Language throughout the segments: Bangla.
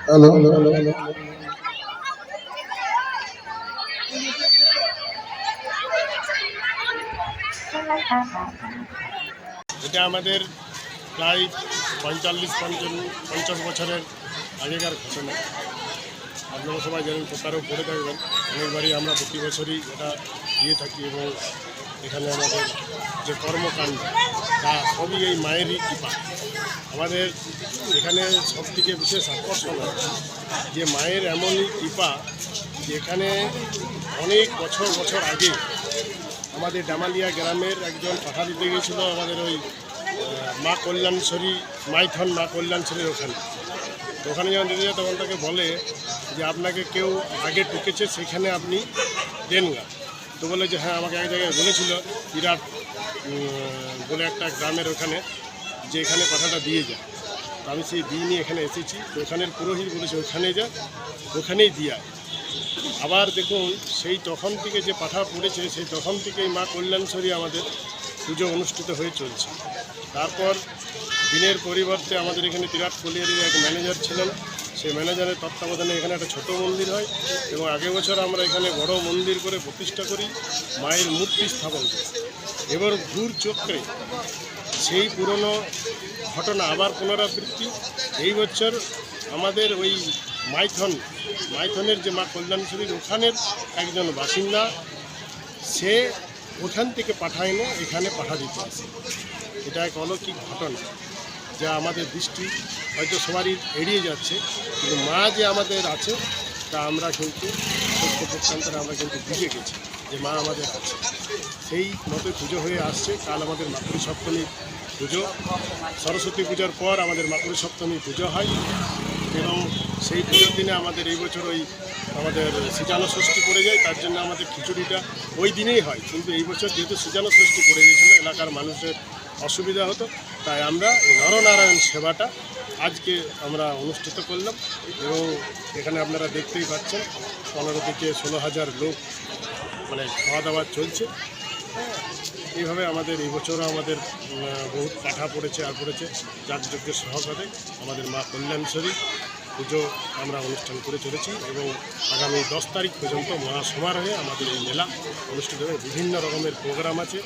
হ্যালো, এটা আমাদের প্রায় 45-50 বছরের আগেকার ঘটনা। আপনারা সবাই জানেন, পেপারেও পড়ে থাকবেন, অনেকবারই আমরা প্রতি বছরই এটা দিয়ে থাকি এবং এখানে আমাদের যে কর্মকাণ্ড তা সবই এই মায়েরই কৃপা। আমাদের এখানে সবথেকে বিশেষ আকর্ষণ যে মায়ের এমনই কৃপা যে এখানে অনেক বছর আগে আমাদের ডামালিয়া গ্রামের একজন পাঠা দিতে গিয়েছিল আমাদের ওই মা কল্যাণেশ্বরী মাইথন মা কল্যাণেশ্বরীর ওখানে যখন দিতে যায় তখন তাকে বলে যে আপনাকে কেউ আগে ঢুকেছে সেখানে আপনি দেন গা। তো বলে যে হ্যাঁ, আমাকে এক জায়গায় বলেছিল বিরাট বলে একটা গ্রামের ওখানে যে এখানে পাঠাটা দিয়ে যায়। তো আমি সেই দিয়ে নিয়ে এখানে এসেছি। তো ওখানের পুরোহিত বলেছে ওখানে যা, ওখানেই দিয়ে আবার দেখুন সেই তখন থেকে যে পাঠা পড়েছে সেই তখন থেকেই মা কল্যাণেশ্বরী আমাদের পুজো অনুষ্ঠিত হয়ে চলছে। তারপর দিনের পরিবর্তে আমাদের এখানে বিরাট কলিয়ারির এক ম্যানেজার ছিলেন, সেই ম্যানেজারের তত্ত্বাবধানে এখানে একটা ছোট মন্দির হয় এবং আগের বছর আমরা এখানে বড় মন্দির করে প্রতিষ্ঠা করি, মায়ের মূর্তি স্থাপন করি। এবার ঘুর চক্রে সেই পুরনো ঘটনা আবার পুনরাবৃত্তি। এই বছর আমাদের ওই মাইথনের যে মা কল্যাণেশ্বরীর ওখানের একজন বাসিন্দা, সে ওখান থেকে পাঠায় না এখানে পাঠা দিতে আসে। এটা এক অলৌকিক ঘটনা যা আমাদের দৃষ্টি হয়তো সবারই এড়িয়ে যাচ্ছে, কিন্তু মা যে আমাদের আছে তা আমরা কিন্তু সত্য পক্ষান্তরে আমরা কিন্তু বুঝে গেছি যে মা আমাদের আছে। সেই মতো পুজো হয়ে আসছে। কাল আমাদের মাতৃ সপ্তমী পুজো, সরস্বতী পূজার পর আমাদের মাতৃ সপ্তমী পুজো হয় এবং সেই পুজোর দিনে আমাদের এই বছর ওই আমাদের সিজানো ষষ্ঠী পড়ে যায়, তার জন্য আমাদের খিচুড়িটা ওই দিনেই হয়। কিন্তু এই বছর যেহেতু সিজানো ষষ্ঠী পড়ে গিয়েছিল, এলাকার মানুষের অসুবিধা হতো, তাই আমরা নরনারায়ণ সেবাটা আজকে আমরা অনুষ্ঠিত করলাম এবং এখানে আপনারা দেখতেই পাচ্ছেন 15 থেকে 16,000 লোক মানে খাওয়া দাওয়া চলছে। এইভাবে আমাদের এই বছরও আমাদের বহুত পাঠা পড়েছে আর পড়েছে। যাগযজ্ঞের সহকারে আমাদের মা কল্যাণেশ্বরী পুজো আমরা অনুষ্ঠান করে চলেছি এবং আগামী 10 তারিখ পর্যন্ত মহাসমারোহে আমাদের এই মেলা অনুষ্ঠিত হবে। বিভিন্ন রকমের প্রোগ্রাম আছে।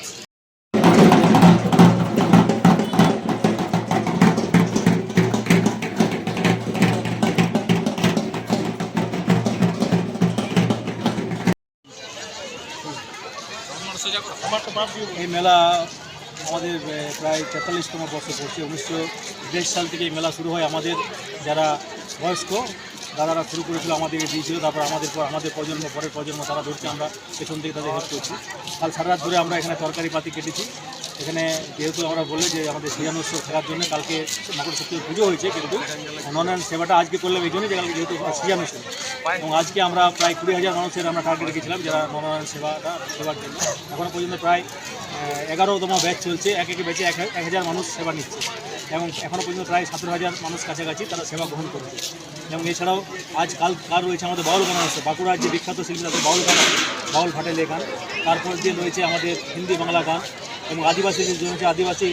এই মেলা আমাদের প্রায় 43তম বর্ষ পড়ছে। 1962 সাল থেকে এই মেলা শুরু হয়। আমাদের যারা বয়স্ক দাদারা শুরু করেছিল, আমাদেরকে দিয়েছিল, তারপর আমাদের প্রজন্ম, পরের প্রজন্ম তারা ধরছে, আমরা পেছন থেকে তাদের হেল্প করছি। কাল সারা রাত ধরে আমরা এখানে তরকারি পাতি কেটেছি। এখানে যেহেতু আমরা বললে যে আমাদের সিজানো উৎসব থাকার জন্য কালকে মকর সত্যি পুজো হয়েছে, কিন্তু নরনারায়ণ সেবাটা আজকে করলাম এই জন্যই যে কালকে যেহেতু সিজানো ছিল এবং আজকে আমরা প্রায় 20,000 মানুষের আমরা টার্গেট রেখেছিলাম যারা নরনারায়ণ সেবার জন্য। এখনও পর্যন্ত প্রায় 11তম ব্যাচ চলছে। এক ব্যাচে 1,000 মানুষ সেবা নিচ্ছে এবং এখনও পর্যন্ত প্রায় 17,000 মানুষ কাছাকাছি তারা সেবা গ্রহণ করছে। এবং এছাড়াও কাল রয়েছে আমাদের বাউল গান আছে, বাঁকুড়ার যে বিখ্যাত শিল্পী তাদের বাউল গান, বাউল ফাটেলে গান। তারপর দিয়ে রয়েছে আমাদের হিন্দি বাংলা গান এবং আদিবাসীদের জন্য আদিবাসী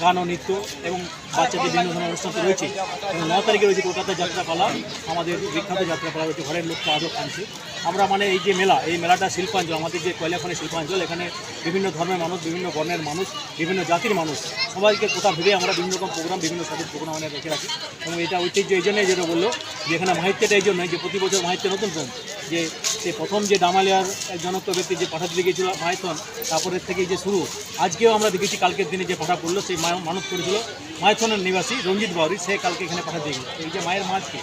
গান ও নৃত্য এবং বাচ্চাদের বিভিন্ন ধরনের অনুষ্ঠান তো রয়েছে। এবং 9 তারিখে রয়েছে কলকাতার যাত্রাপালা, আমাদের বিখ্যাত যাত্রাপালা রয়েছে, ঘরের লোকটা আজও আনছে। আমরা মানে এই যে মেলা, এই মেলাটা শিল্পাঞ্চল, আমাদের যে কয়লাখনি শিল্পাঞ্চল, এখানে বিভিন্ন ধর্মের মানুষ, বিভিন্ন বর্ণের মানুষ, বিভিন্ন জাতির মানুষ সবাইকে কোথা ভেবে আমরা বিভিন্ন রকম প্রোগ্রাম, বিভিন্ন সাথে প্রোগ্রাম মানে রেখে রাখি। এবং এটা ঐতিহ্য এই জন্যই যেটা বললো যে এখানে মাহিত্যটা এই জন্যই যে প্রতি বছর মাহিত্যের নতুন যে প্রথম যে ডামালিয়ার এক জনপ্রিয় ব্যক্তি যে পাঠা দিতে গিয়েছিল মাইথন, তারপরের থেকেই যে শুরু। আজকেও আমরা দেখেছি কালকের দিনে যে পাঠা পড়লো, সেই মানত করেছিল মাইথনের নিবাসী রঞ্জিত বাউরি, সে কালকে এখানে পাঠা দিয়ে গেল। এই যে মায়ের মাছকে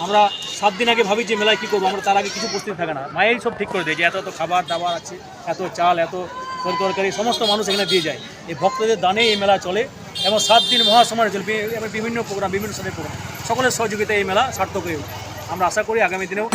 আমরা 7 দিন আগে ভাবি যে মেলায় কী করবো, আমরা তার আগে কিছু প্রস্তুতি থাকে না, মায়েরই সব ঠিক করে দেয় যে এত খাবার দাবার আছে, এত চাল, এত তরকারি সমস্ত মানুষ এখানে দিয়ে যায়। এই ভক্তদের দানে এই মেলা চলে এবং 7 দিন মহাসমারোহ চলবে এবং বিভিন্ন প্রোগ্রাম, বিভিন্ন সাথে প্রোগ্রাম, সকলের সহযোগিতায় এই মেলা সার্থক হয়ে ওঠে। আমরা আশা করি আগামী দিনেও